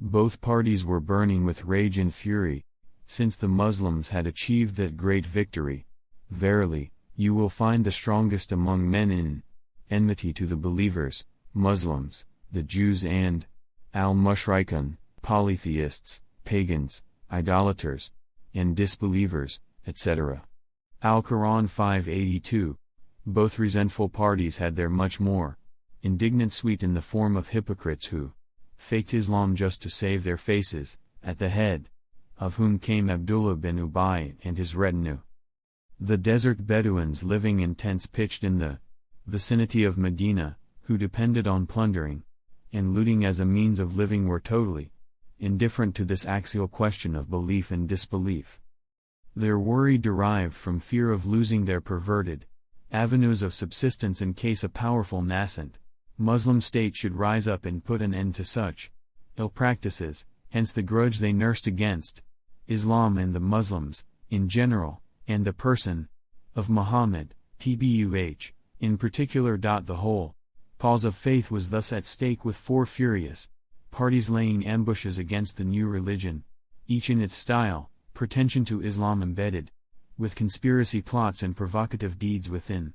Both parties were burning with rage and fury, since the Muslims had achieved that great victory. Verily, you will find the strongest among men in enmity to the believers, Muslims, the Jews and al-Mushrikun, polytheists, pagans, idolaters, and disbelievers, etc. Al-Quran 582. Both resentful parties had their much more indignant suite in the form of hypocrites who faked Islam just to save their faces, at the head of whom came Abdullah bin Ubay and his retinue. The desert Bedouins living in tents pitched in the vicinity of Medina, who depended on plundering and looting as a means of living, were totally indifferent to this axial question of belief and disbelief. Their worry derived from fear of losing their perverted avenues of subsistence in case a powerful nascent Muslim state should rise up and put an end to such ill practices, hence the grudge they nursed against Islam and the Muslims, in general, and the person of Muhammad, PBUH, in particular. The whole cause of faith was thus at stake, with four furious parties laying ambushes against the new religion, each in its style, pretension to Islam embedded, with conspiracy plots and provocative deeds within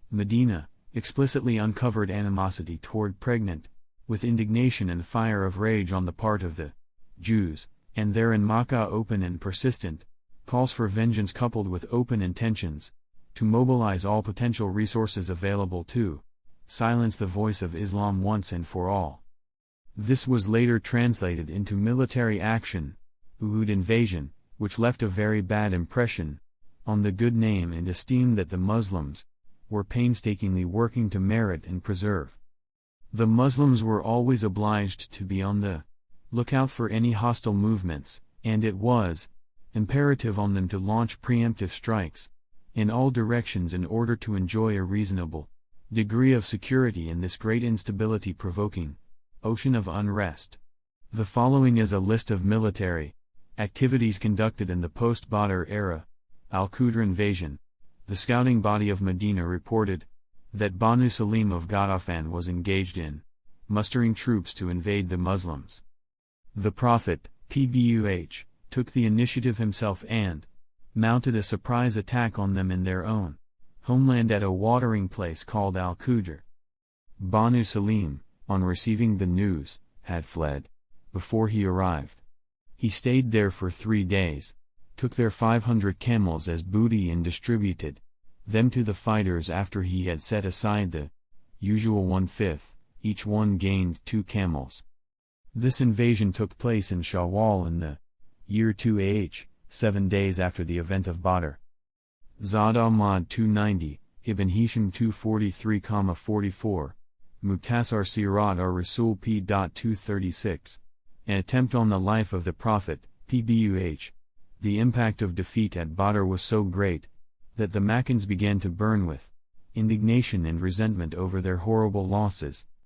Medina, explicitly uncovered animosity toward pregnant, with indignation and fire of rage on the part of the Jews, and there in Makkah open and persistent calls for vengeance coupled with open intentions to mobilize all potential resources available to silence the voice of Islam once and for all. This was later translated into military action, Uhud invasion, which left a very bad impression on the good name and esteem that the Muslims were painstakingly working to merit and preserve. The Muslims were always obliged to be on the lookout for any hostile movements, and it was imperative on them to launch preemptive strikes in all directions in order to enjoy a reasonable degree of security in this great instability-provoking ocean of unrest. The following is a list of military activities conducted in the post-Badr era. Al-Qudr invasion. The scouting body of Medina reported that Banu Salim of Ghatafan was engaged in mustering troops to invade the Muslims. The Prophet, PBUH, took the initiative himself and mounted a surprise attack on them in their own homeland at a watering place called Al-Qudr. Banu Salim, on receiving the news, had fled before he arrived. He stayed there for 3 days, took their 500 camels as booty and distributed them to the fighters after he had set aside the usual 1/5, each one gained 2 camels. This invasion took place in Shawwal in the year 2 7 days after the event of Badr. Zad Ahmad 290, Ibn Hisham 243,44, Mukhtasar Sirat ar-Rasul p. 236. An attempt on the life of the Prophet, PBUH. The impact of defeat at Badr was so great that the Makkans began to burn with indignation and resentment over their horrible losses,